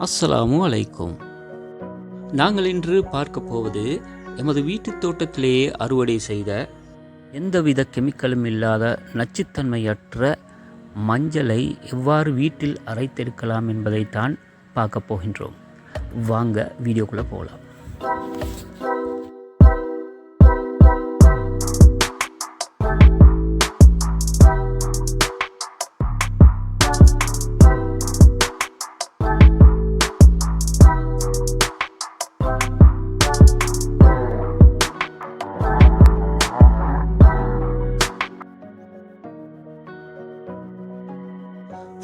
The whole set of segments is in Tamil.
அஸ்ஸலாமு அலைக்கும். நாங்கள் இன்று பார்க்க போவது எமது வீட்டுத் தோட்டத்திலேயே அறுவடை செய்த எந்தவித கெமிக்கலும் இல்லாத நச்சுத்தன்மையற்ற மஞ்சளை எவ்வாறு வீட்டில் அரைத்தெடுக்கலாம் என்பதைத்தான் பார்க்க போகின்றோம். வாங்க வீடியோக்குள்ளே போகலாம்.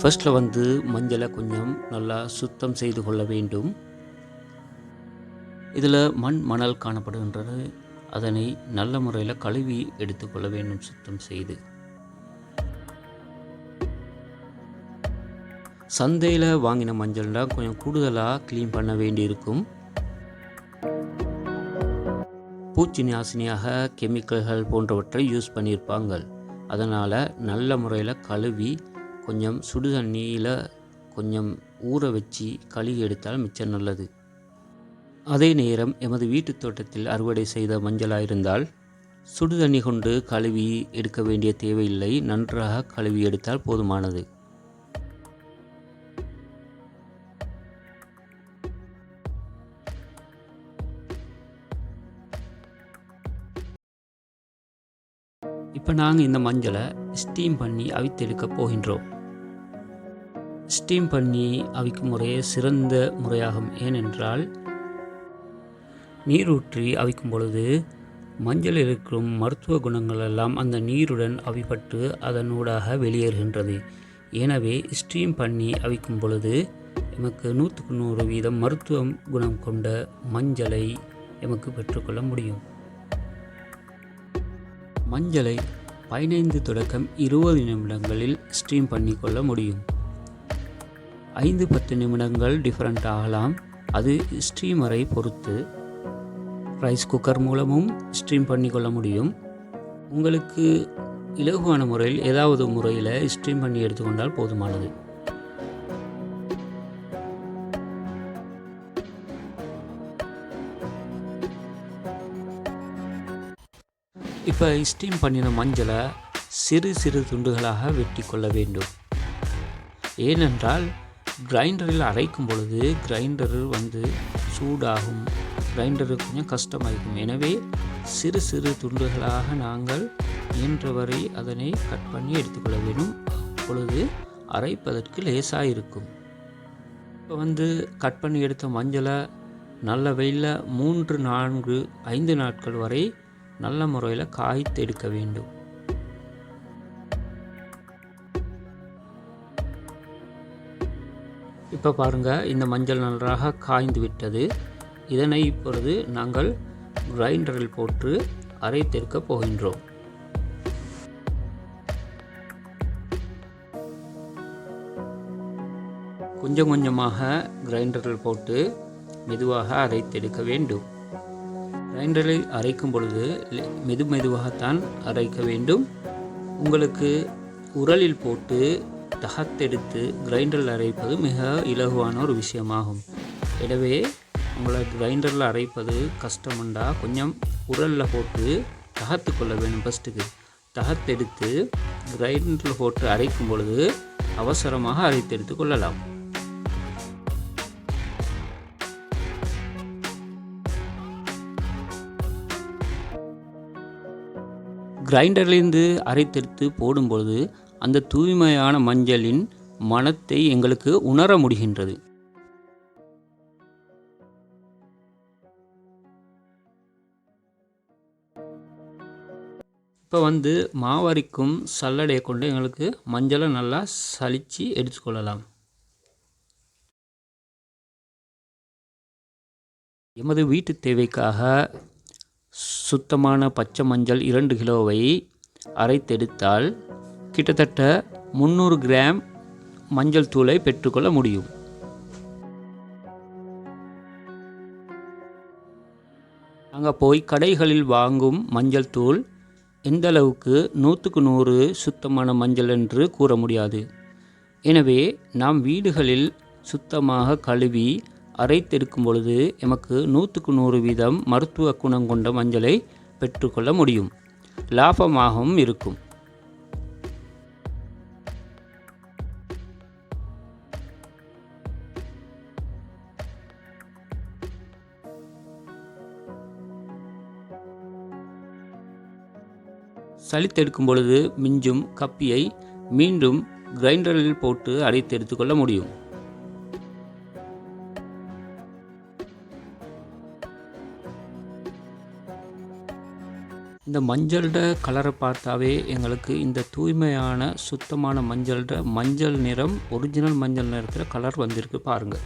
ஃபர்ஸ்ட்டில் மஞ்சளை கொஞ்சம் நல்லா சுத்தம் செய்து கொள்ள வேண்டும். இதில் மணல் காணப்படுகின்றது. அதனை நல்ல முறையில் கழுவி எடுத்துக்கொள்ள வேண்டும் சுத்தம் செய்து. சந்தையில் வாங்கின மஞ்சள்னால் கொஞ்சம் கூடுதலாக க்ளீன் பண்ண வேண்டியிருக்கும். பூச்சி நாசினியாக கெமிக்கல்கள் போன்றவற்றை யூஸ் பண்ணியிருப்பாங்க. அதனால் நல்ல முறையில் கழுவி கொஞ்சம் சுடு தண்ணியில் கொஞ்சம் ஊற வச்சு கழுவி எடுத்தால் மிச்சம் நல்லது. அதே நேரம் எமது வீட்டுத் தோட்டத்தில் அறுவடை செய்த மஞ்சளாக இருந்தால் சுடு தண்ணி கொண்டு கழுவி எடுக்க வேண்டிய தேவையில்லை. நன்றாக கழுவி எடுத்தால் போதுமானது. இப்போ நாங்கள் இந்த மஞ்சளை ஸ்டீம் பண்ணி அவித்தெடுக்க போகின்றோம். ஸ்டீம் பண்ணி அவிக்கும் முறையே சிறந்த முறையாகும். ஏனென்றால் நீரூற்றி அவிக்கும் பொழுது மஞ்சள் இருக்கும் மருத்துவ குணங்கள் எல்லாம் அந்த நீருடன் அவிப்பட்டு அதனூடாக வெளியேறுகின்றது. எனவே ஸ்டீம் பண்ணி அவிக்கும் பொழுது எமக்கு 100% மருத்துவ குணம் கொண்ட மஞ்சளை எமக்கு பெற்றுக்கொள்ள முடியும். மஞ்சளை 15 தொடக்கம் 20 நிமிடங்களில் ஸ்டீம் பண்ணி கொள்ள முடியும். 5-10 நிமிடங்கள் டிஃப்ரெண்ட் ஆகலாம். அது ஸ்டீமரை பொறுத்து. ரைஸ் குக்கர் மூலமும் ஸ்டீம் பண்ணி கொள்ள முடியும். உங்களுக்கு இலகுவான முறையில் ஏதாவது முறையில் ஸ்டீம் பண்ணி எடுத்துக்கொண்டால் போதுமானது. இப்போ ஸ்டீம் பண்ணின மஞ்சளை சிறு சிறு துண்டுகளாக வெட்டி கொள்ள வேண்டும். ஏனென்றால் கிரைண்டரில் அரைக்கும் பொழுது கிரைண்டர் சூடாகும். கிரைண்டரு கொஞ்சம் கஷ்டமாகும். எனவே சிறு சிறு துண்டுகளாக நாங்கள் இயன்றவரை அதனை கட் பண்ணி எடுத்துக்கொள்ள வேண்டும். அப்பொழுது அரைப்பதற்கு லேசாக இருக்கும். இப்போ கட் பண்ணி எடுத்த மஞ்சளை நல்ல வெயிலில் 3-4-5 நாட்கள் வரை நல்ல முறையில் காய்த்து எடுக்க வேண்டும். இப்போ பாருங்கள், இந்த மஞ்சள் நன்றாக காய்ந்து விட்டது. இதனை இப்பொழுது நாங்கள் கிரைண்டரில் போட்டு அரைத்தெடுக்க போகின்றோம். கொஞ்சம் கொஞ்சமாக கிரைண்டரில் போட்டு மெதுவாக அரைத்தெடுக்க வேண்டும். கிரைண்டரில் அரைக்கும் பொழுது மெதுவாகத்தான் அரைக்க வேண்டும். உங்களுக்கு உரலில் போட்டு தகத்தெடுத்து கிரைண்டரில் அரைப்பது மிக இலகுவான ஒரு விஷயமாகும். எனவே உங்களை கிரைண்டரில் அரைப்பது கஷ்டமுண்டா கொஞ்சம் உரலில் போட்டு தகத்து கொள்ள வேண்டும். ஃபஸ்ட்டுக்கு தகத்தெடுத்து கிரைண்டரில் போட்டு அரைக்கும் பொழுது அவசரமாக அரைத்தெடுத்து கொள்ளலாம். கிரைண்டர்லேருந்து அரைத்தெடுத்து போடும்பொழுது அந்த தூய்மையான மஞ்சளின் மணத்தை எங்களுக்கு உணர முடிகின்றது. இப்போ மாவரிக்கும் சல்லடையை கொண்டு எங்களுக்கு மஞ்சளை நல்லா சலித்து எடுத்துக்கொள்ளலாம். எமது வீட்டு தேவைக்காக சுத்தமான பச்சை மஞ்சள் 2 கிலோவை அரைத்தெடுத்தால் கிட்டத்தட்ட 300 கிராம் மஞ்சள் தூளை பெற்றுக்கொள்ள முடியும். நாங்கள் போய் கடைகளில் வாங்கும் மஞ்சள் தூள் எந்த அளவுக்கு 100க்கு 100 சுத்தமான மஞ்சள் என்று கூற முடியாது. எனவே நாம் வீடுகளில் சுத்தமாக கழுவி அரைத்தெடுக்கும் பொழுது எமக்கு 100% மருத்துவ குணம் கொண்ட மஞ்சளை பெற்றுக்கொள்ள முடியும். லாபமாகவும் இருக்கும். சலித்தெடுக்கும் பொழுது மிஞ்சும் கப்பியை மீண்டும் கிரைண்டரில் போட்டு அரைத்து எடுத்துக்கொள்ள முடியும். இந்த மஞ்சளோட கலரை பார்த்தாவே எங்களுக்கு இந்த தூய்மையான சுத்தமான மஞ்சள் நிறம் ஒரிஜினல் மஞ்சள் நிறத்தில் கலர் வந்திருக்கு பாருங்கள்.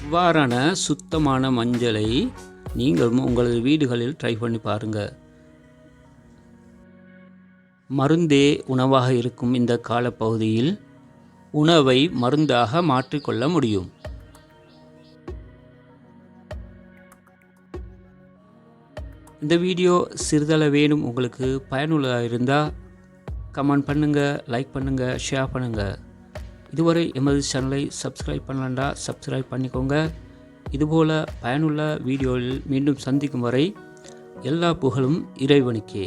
இவ்வாறான சுத்தமான மஞ்சளை நீங்களும் உங்களது வீடுகளில் ட்ரை பண்ணி பாருங்கள். மருந்தே உணவாக இருக்கும் இந்த காலப்பகுதியில் உணவை மருந்தாக மாற்றிக்கொள்ள முடியும். இந்த வீடியோ சிறிதளவேனும் உங்களுக்கு பயனுள்ளதாக இருந்தால் கமெண்ட் பண்ணுங்கள், லைக் பண்ணுங்கள், ஷேர் பண்ணுங்கள். இதுவரை எமது சேனலை சப்ஸ்கிரைப் பண்ணலண்டா சப்ஸ்கிரைப் பண்ணிக்கோங்க. இதுபோல் பயனுள்ள வீடியோவில் மீண்டும் சந்திக்கும் வரை எல்லா புகழும் இறைவனுக்கே.